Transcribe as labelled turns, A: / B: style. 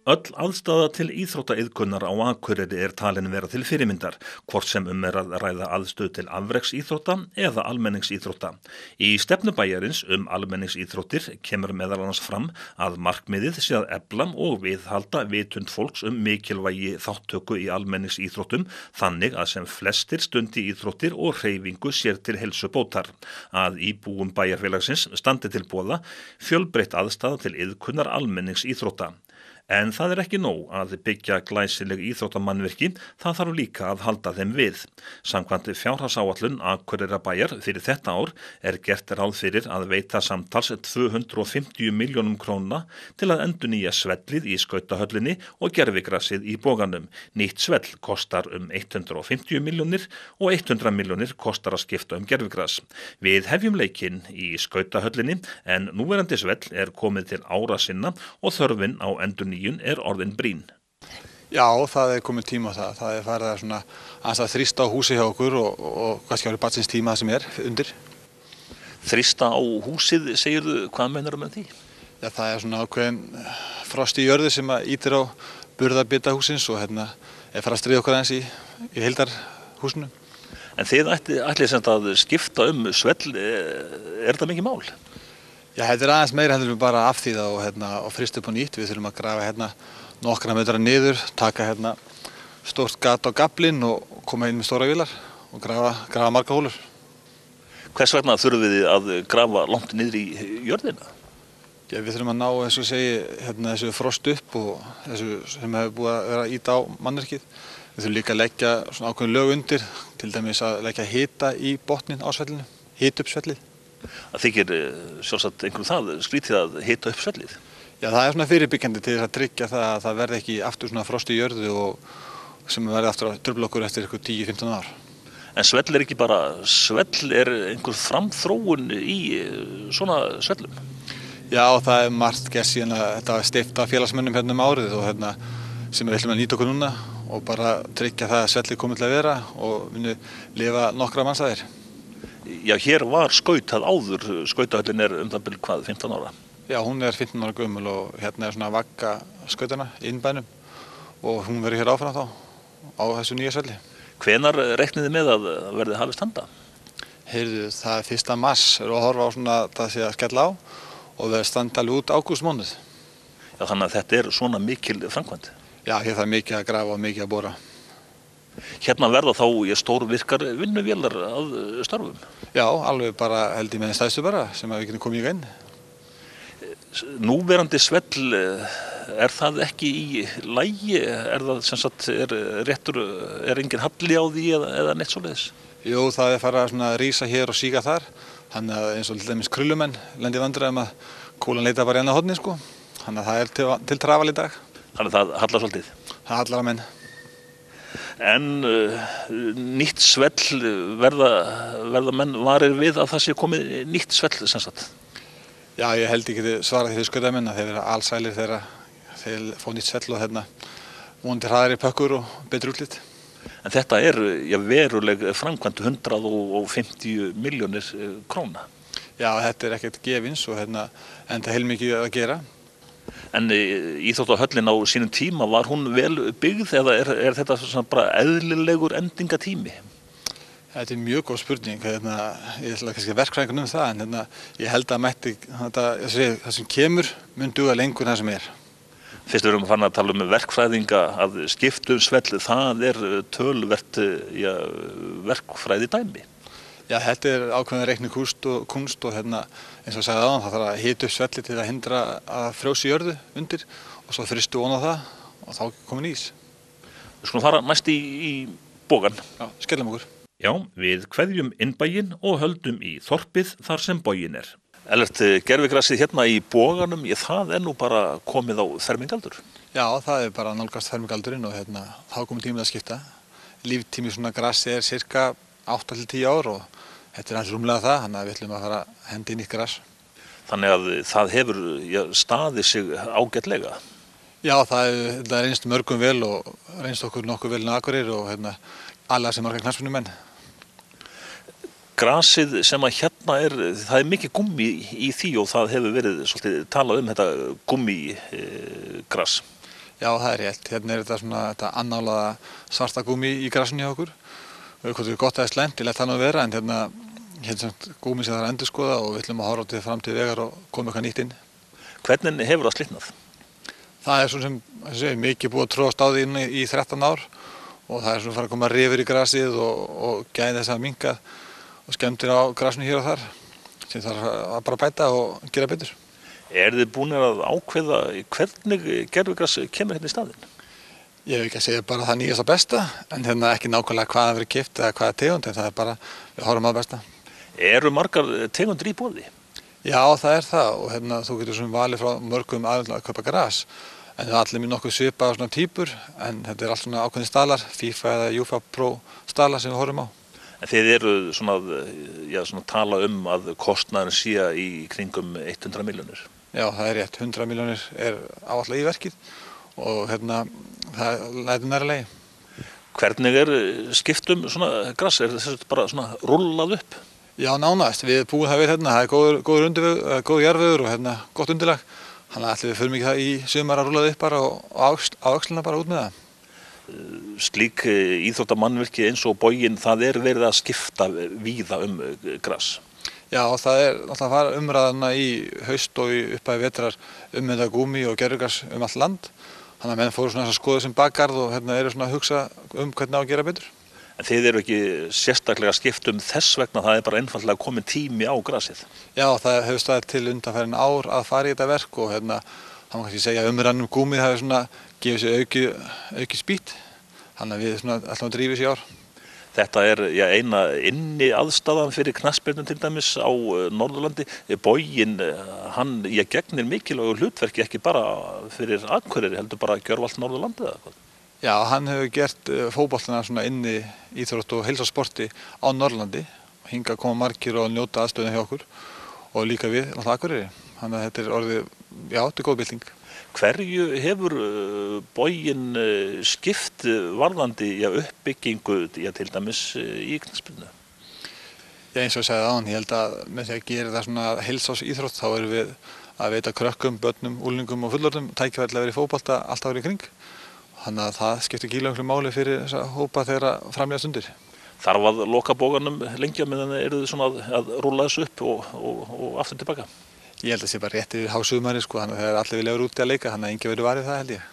A: Öll aðstaða til íþróttaiðkunnar á Akureyri talin vera til fyrirmyndar, hvort sem að ræða aðstöðu til afreksíþrótta eða almenningsíþrótta. Í stefnu bæjarins almenningsíþróttir kemur meðal annars fram að markmiðið sé að efla og viðhalda vitund fólks mikilvægi þáttöku í almenningsíþróttum, þannig að sem flestir stundi íþróttir og hreyfingu sér til heilsubótar. Að íbúum bæjarfélagsins standi til boða fjölbreytt aðstaða til iðkunnar almenningsíþrótta. En það ekki nóg að byggja glæsileg íþróttamannvirki, það þarf líka að halda þeim við. Samkvæmt fjárhagsáætlun Akureyrarbæjar fyrir þetta ár gert ráð fyrir að veita samtals 250 milljónum króna til að endurnýja svellið í skautahöllinni og gervigrasið í Boganum. Nýtt svell kostar 150 milljónir og 100 milljónir kostar að skipta gervigras. Við hefjum leikinn í skautahöllinni en núverandi svell komið til ára sinna og þörfin á endurnýjun orðin brýn.
B: Já, það komið tíma á það. Það farið að þrýsta á húsi hjá okkur og kannski árið barnsins tíma það sem undir.
A: Þrýsta á húsið, segirðu, hvað meinar með því?
B: Já, það svona ákveðin frost í jörðu sem ýtir á burðarbita húsins og farið að stríða okkur aðeins í heildarhúsinu.
A: En þið ætlið sem að skipta svell, það mikið mál?
B: Já, þetta aðeins meira heldur við bara afþýða og frysta upp á nýtt. Við þurfum að grafa nokkra metra niður, taka stórt gat á gaflinn og koma inn með stóra vélar og grafa marga hólur.
A: Hvers vegna þurfum við að grafa langt niður í jörðina?
B: Já, við þurfum að ná, eins og segi, þessu frost upp og þessu sem hefur búið að vera að ýta á mannvirkið. Við þurfum líka að leggja svona ákveðin lög undir, til dæmis að leggja hita í botninn á svellinu, hita upp svellið.
A: Það þykir sjálfsagt einhverjum það skrítið að hita upp svellið?
B: Já, það svona fyrirbyggjandi til að tryggja það að það verði ekki aftur svona frost í jörðu og sem verði aftur að trufla okkur eftir 10-15 ár.
A: En svell ekki bara svell, einhver framþróun í svona svellum?
B: Já, það margt gert síðan að þetta var steypt af félagsmönnum árið og sem við ætlum að nýta okkur núna og bara tryggja það að svellið komið til að vera og muni lifa nokkra mannsæðir.
A: Já, hér var skautað áður, skautahöllin það bil hvað, 15 ára?
B: Já, hún 15 ára gömul og svona vagga skautana í innbænum og hún verður hér áfram þá á þessu nýja svelli.
A: Hvenær reikniði með að verði hafist handa?
B: Heyrðu, það 1. mars að horfa á það sé að skella á og verður standa alveg út ágústmánuð.
A: Já, þannig að þetta svona mikil framkvæmd?
B: Já, hér þarf mikið að grafa og mikið að bora.
A: Hérna verða þá stórvirkar vinnuvélar að störfum?
B: Já, alveg bara held ég með stæðstu bara sem við getum komið í inn.
A: Núverandi svell, það ekki í lagi? Það sem sagt, réttur, engin halli á því eða neitt svoleiðis?
B: Jú, það farið að rísa hér og síga þar. Þannig að eins og til dæmis krullumenn lendi í vandræðum að kúlan leita bara hérna á horni, sko. Þannig að það til trafal í dag.
A: Þannig að það hallar svolítið?
B: Það hallar að menn.
A: En nýtt svell, verða menn varir við að það sé komið nýtt svell sem sagt?
B: Já, ég held ég geti svarað því skautamenn að þeir vera alsælir þegar þeir fá nýtt svell og vonandi hraðari pökkur og betri útlit.
A: En þetta veruleg framkvæmd 150 milljónir króna?
B: Já, þetta ekkert gefins og enda heilmikið að gera.
A: En íþróttahöllin á sínum tíma, var hún vel byggð eða þetta bara eðlilegur endingatími?
B: Þetta mjög góð spurning. Ég ætla kannski verkfræðingur það, en ég held að það sem kemur mun duga lengur en það sem
A: Fyrst við erum farin að tala verkfræðinga að skipta svell, það töluvert verkfræði dæmi.
B: Já, þetta ákveðin reikni kunst og eins og sagði áðan, það þarf að hita upp svelli til að hindra að frjósi jörðu undir og svo þrýstu ofan á það og þá komin ís.
A: Við skulum fara næst í Bogann.
B: Já, skellum okkur.
A: Já, við kveðjum innbæinn og höldum í þorpið þar sem boginn Ellert, gervigrasið hérna í Boganum, það nú bara komið á fermingaldur?
B: Já, það bara nálgast fermingaldurinn og þá komið tímið að skipta. Líftími svona grasi sirka 8-10 ár og þetta aðeins rúmlega það, þannig að við ætlum að fara að henda inn í gras.
A: Þannig að það hefur staðið sig ágætlega?
B: Já, það reynst mörgum vel og reynst okkur nokkuð vel á Akureyri og alla sem marga knattspyrnumenn.
A: Grasið sem að hérna það mikið gúmmí í því og það hefur verið svolítið talað þetta gúmmígras.
B: Já, það er rétt. Hérna þetta svona þetta annálaða svarta gúmmí í grasinu hjá okkur. Hvort það gott eða slæmt, ég læt það nú vera, en hérna gúmmí sem það er að endurskoða og við ætlum að horfa til framtíð vegar og koma eitthvað nýtt inn.
A: Hvernig hefur það slitnað?
B: Það er svona sem mikið búið að tróðast á því í 13 ár og það er svona farið að koma rifur í grasið og gæði þess að minnka og skemmtir á grasinu hér og þar sem þarf að bara bæta og gera betur.
A: Þið búinir að ákveða hvernig gervigras kemur hérna í staðinn?
B: Ég hef ekki að segja bara það nýjasta besta, en hérna ekki nákvæmlega hvað það verið keypt eða hvaða tegund, en það er bara, við horfum að besta.
A: Eru margar tegundir í boði?
B: Já, það er það og hérna þú getur svona valið frá mörgum aðeins að kaupa gras, en það er allir mjög nokkuð svipað svona týpur, en þetta er allt svona ákveðin staðlar, FIFA eða UEFA Pro staðlar sem við horfum á.
A: En þið eru svona tala að kostnaðurinn sé í kringum 100 milljónir?
B: Já, það er rétt, 100 milljónir er áætlað í verkið og hérna það lætur næra lagi.
A: Hvernig skiptum svona gras? Þessi bara svona rullað upp?
B: Já, nánast. Við búum það við hérna, það er góður jarðvegur og hérna gott undirlag. Þannig að allir við förum ekki það í sumar að rulla upp bara og áxlina bara út með það.
A: Slík íþróttamannvirki eins og Boginn, það verið að skipta víða gras?
B: Já, það er alltaf að fara umræðana í haust og í upphæði vetrar þetta gúmmí og gervigras allt land. Þannig að menn fóru svona að skoða sem bakgarð og hérna eru svona að hugsa hvernig á að gera betur.
A: En þið eru ekki sérstaklega skipt þess vegna, það er bara einfaldlega komin tími á grasið?
B: Já, það hefur staðið til undanfarin ár að fara í þetta verk og hérna, það má kannski segja að umræðan gúmmið hafi svona gefið sér auki spýt. Þannig að við svona ætlum að drífa sér í ár.
A: Þetta er eina inni aðstaðan fyrir knattspyrnu til dæmis á Norðurlandi. Boginn, hann gegnir mikilvægu hlutverki ekki bara fyrir Akureyri, heldur bara gjörvallt Norðurlandið eða hvað?
B: Já, hann hefur gert fótboltana svona inni íþrótt og heilsusporti á Norðurlandi og hingað koma margir og njóta aðstöðuna hjá okkur og líka við á Akureyri. Þannig að þetta er orðið, já, þetta er góð bylting.
A: Hverju hefur Boginn skipt varðandi uppbyggingu til dæmis í knattspyrnu?
B: Já, eins og ég sagði áðan, ég held að með því að gera það svona heilsársíþrótt þá erum við að veita krökkum, börnum, úlingum og fullorðnum tækifæri til að vera í fótbolta allt árið í kring. Þannig að það skiptir gífurlega máli fyrir þessa hópa þegar framleiða stundir.
A: Þarf að loka boganum lengi á meðan eru þið svona að rúlla þessu upp og aftur tilbaka?
B: Ég held að það sé bara rétt yfir hásumari, þannig að þegar allir vilja vera úti að leika, þannig að enginn verður varið það held ég.